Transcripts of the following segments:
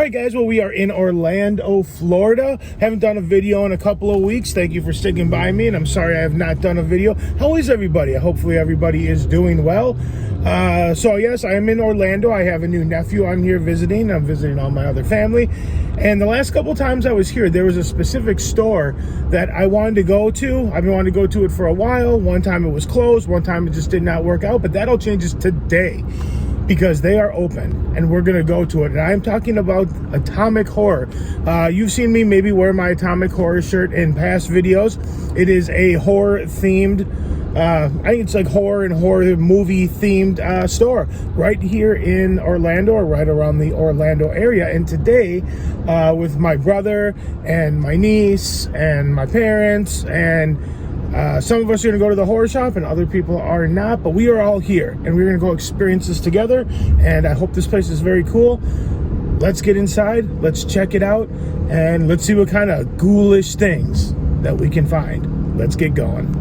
right, guys, well, we are in Orlando, Florida. Haven't done a video in a couple of weeks. Thank you for sticking by me, and I'm sorry I have not done a video. How is everybody? Hopefully everybody is doing well. So yes, I am in Orlando. I have a new nephew I'm here visiting. I'm visiting all my other family. And the last couple times I was here, there was a specific store that I wanted to go to. I've been wanting to go to it for a while. One time it was closed. One time it just did not work out. But that all changes today, because they are open and we're gonna go to it. And I'm talking about Atomic Horror. You've seen me maybe wear my Atomic Horror shirt in past videos. It is a horror themed, I think it's like horror and horror movie themed store right here in Orlando, or right around the Orlando area. And today, with my brother and my niece and my parents, and some of us are going to go to the horror shop and other people are not, but we are all here and we're going to go experience this together. And I hope this place is very cool. Let's get inside, let's check it out, and let's see what kind of ghoulish things that we can find. Let's get going.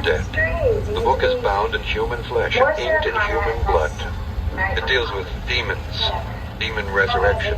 The book is bound in human flesh and inked in human blood. It deals with demons, demon resurrection.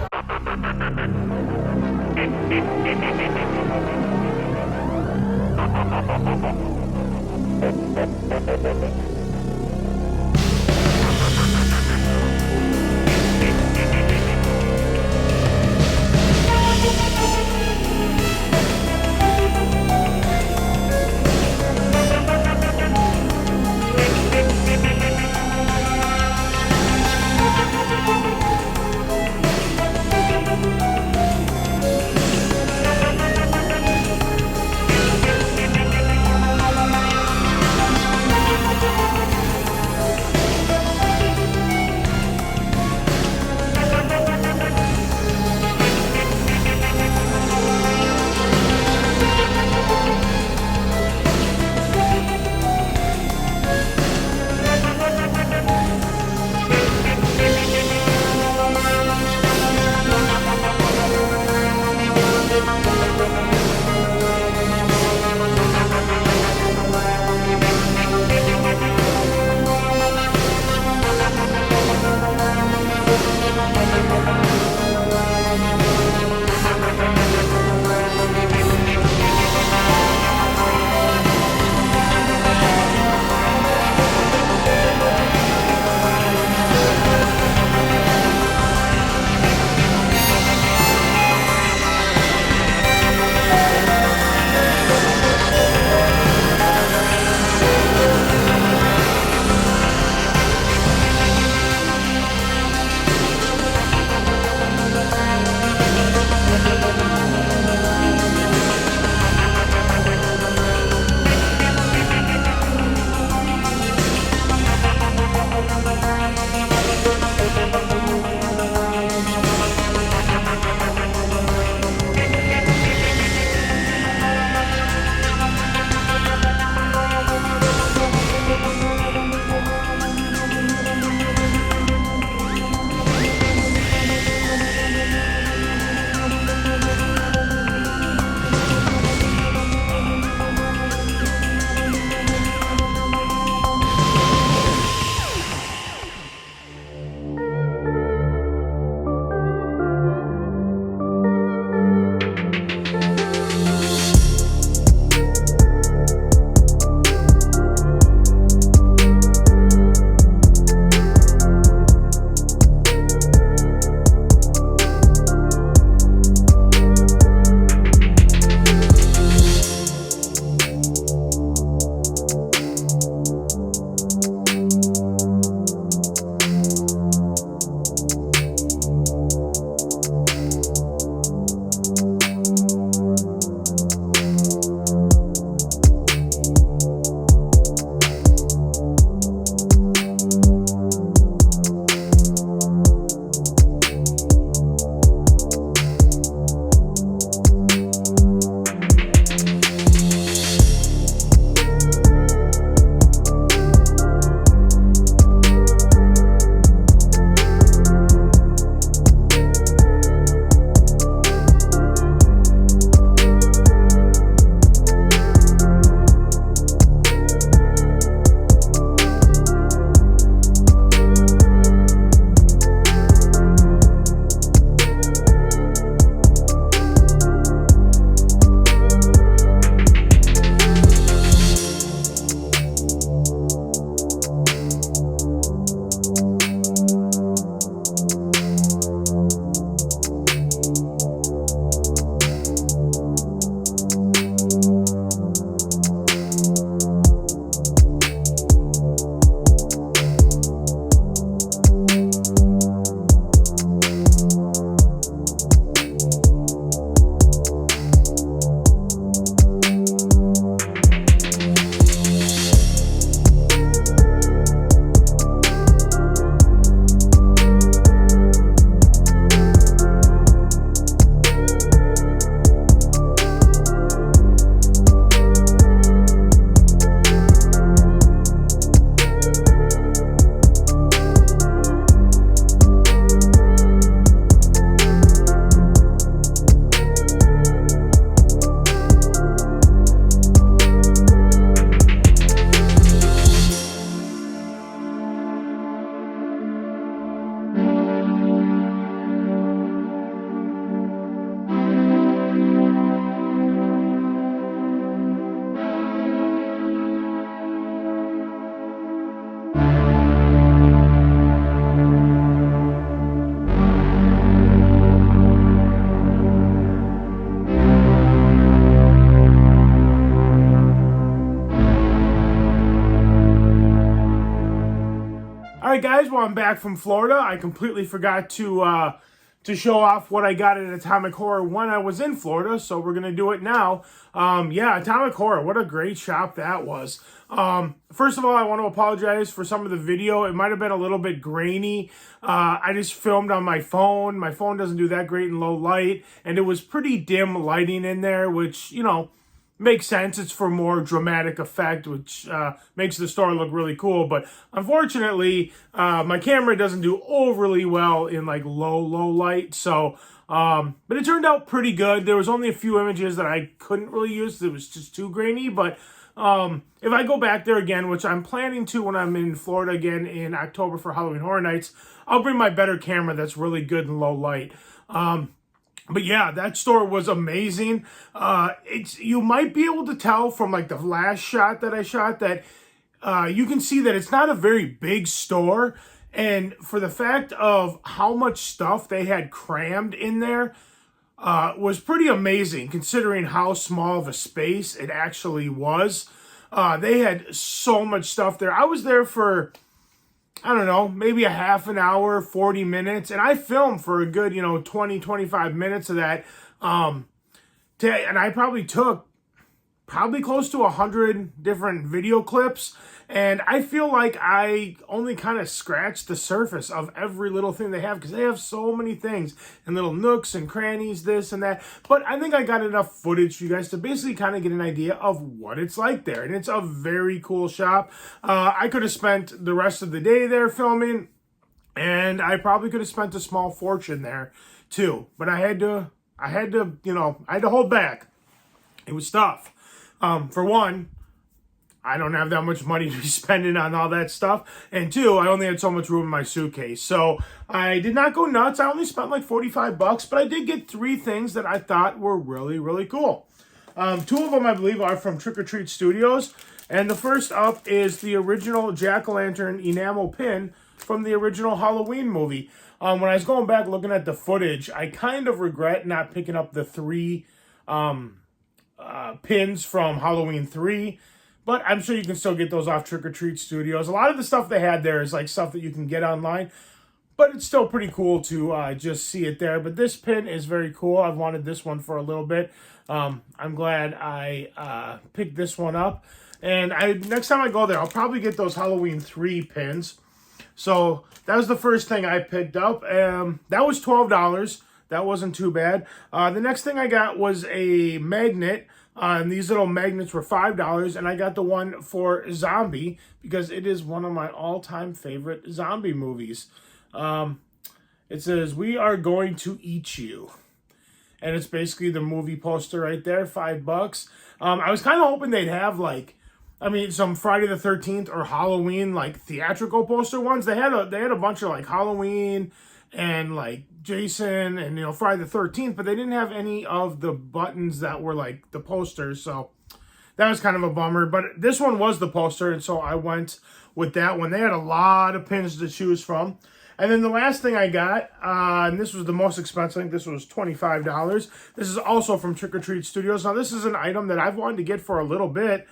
right, guys, well, I'm back from Florida. I completely forgot to show off what I got at Atomic Horror when I was in Florida, so we're going to do it now. Yeah, Atomic Horror, what a great shop that was. First of all, I want to apologize for some of the video. It might have been a little bit grainy. I just filmed on my phone. My phone doesn't do that great in low light, and it was pretty dim lighting in there, which, you know, makes sense. It's for more dramatic effect, which makes the store look really cool. But unfortunately, my camera doesn't do overly well in like low light. So, but it turned out pretty good. There was only a few images that I couldn't really use. It was just too grainy. But if I go back there again, which I'm planning to when I'm in Florida again in October for Halloween Horror Nights, I'll bring my better camera that's really good in low light. But yeah, that store was amazing. You might be able to tell from like the last shot that I shot that you can see that it's not a very big store. And for the fact of how much stuff they had crammed in there was pretty amazing considering how small of a space it actually was. They had so much stuff there. I was there for, I don't know, maybe a half an hour, 40 minutes. And I filmed for a good, 20, 25 minutes of that. And I probably took close to 100 different video clips. And I feel like I only kind of scratched the surface of every little thing they have, because they have so many things and little nooks and crannies, this and that. But I think I got enough footage for you guys to basically kind of get an idea of what it's like there. And it's a very cool shop. I could have spent the rest of the day there filming, and I probably could have spent a small fortune there too. But I had to hold back. It was tough. For one, I don't have that much money to be spending on all that stuff. And two, I only had so much room in my suitcase. So I did not go nuts. I only spent like $45, but I did get 3 things that I thought were really, really cool. 2 of them, I believe, are from Trick or Treat Studios. And the first up is the original jack-o'-lantern enamel pin from the original Halloween movie. When I was going back looking at the footage, I kind of regret not picking up the 3 pins from Halloween 3. But I'm sure you can still get those off Trick or Treat Studios. A lot of the stuff they had there is like stuff that you can get online. But it's still pretty cool to just see it there. But this pin is very cool. I've wanted this one for a little bit. I'm glad I picked this one up. And next time I go there, I'll probably get those Halloween 3 pins. So that was the first thing I picked up. That was $12. That wasn't too bad. The next thing I got was a magnet. And these little magnets were $5, and I got the one for Zombie because it is one of my all-time favorite zombie movies. It says, "We are going to eat you." And it's basically the movie poster right there, $5. I was kind of hoping they'd have some Friday the 13th or Halloween theatrical poster ones. They had a bunch of Halloween and Jason and Friday the 13th, but they didn't have any of the buttons that were the posters, so that was kind of a bummer. But this one was the poster, and so I went with that one. They had a lot of pins to choose from. And then the last thing I got, and this was the most expensive, I think this was $25. This is also from Trick or Treat Studios. Now this is an item that I've wanted to get for a little bit,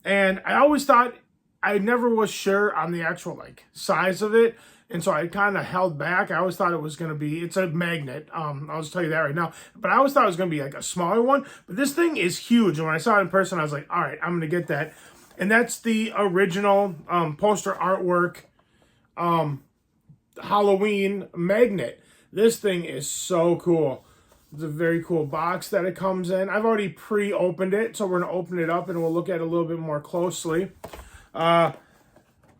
and I always thought, I never was sure on the actual size of it. And so I kind of held back. I always thought it was going to be, it's a magnet. I'll just tell you that right now. But I always thought it was going to be a smaller one. But this thing is huge. And when I saw it in person, I was like, all right, I'm going to get that. And that's the original poster artwork Halloween magnet. This thing is so cool. It's a very cool box that it comes in. I've already pre-opened it. So we're going to open it up and we'll look at it a little bit more closely.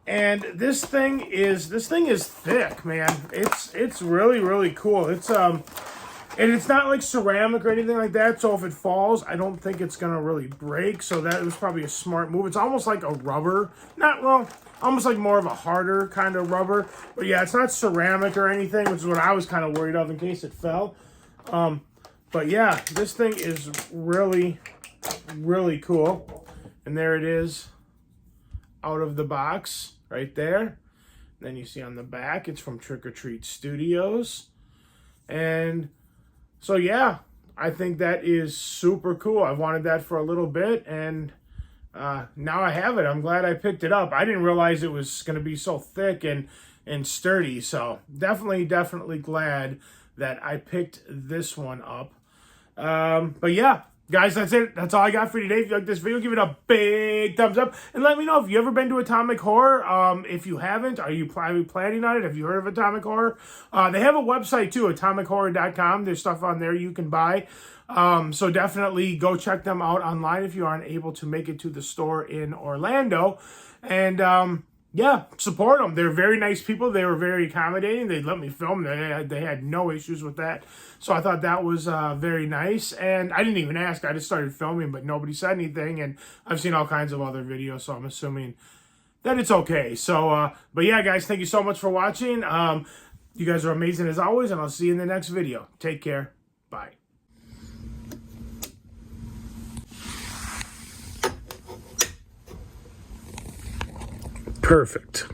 And this thing is thick, man. It's really, really cool. It's and it's not ceramic or anything like that. So if it falls, I don't think it's gonna really break. So that was probably a smart move. It's almost like a rubber, almost like more of a harder kind of rubber. But yeah, it's not ceramic or anything, which is what I was kind of worried of in case it fell. But yeah, this thing is really, really cool. And there it is, out of the box. Right there. Then you see on the back, it's from Trick or Treat Studios. And so, yeah, I think that is super cool. I've wanted that for a little bit, and now I have it. I'm glad I picked it up. I didn't realize it was going to be so thick and sturdy. So definitely glad that I picked this one up. But yeah, guys, that's it. That's all I got for you today. If you like this video, give it a big thumbs up. And let me know if you ever been to Atomic Horror. If you haven't, are you planning on it? Have you heard of Atomic Horror? They have a website too, atomichorror.com. There's stuff on there you can buy. So definitely go check them out online if you aren't able to make it to the store in Orlando. And yeah, support them. They're very nice people. They were very accommodating. They let me film. They had no issues with that. So I thought that was very nice. And I didn't even ask. I just started filming, but nobody said anything. And I've seen all kinds of other videos, so I'm assuming that it's okay. So, but yeah, guys, thank you so much for watching. You guys are amazing as always, and I'll see you in the next video. Take care. Bye. Perfect.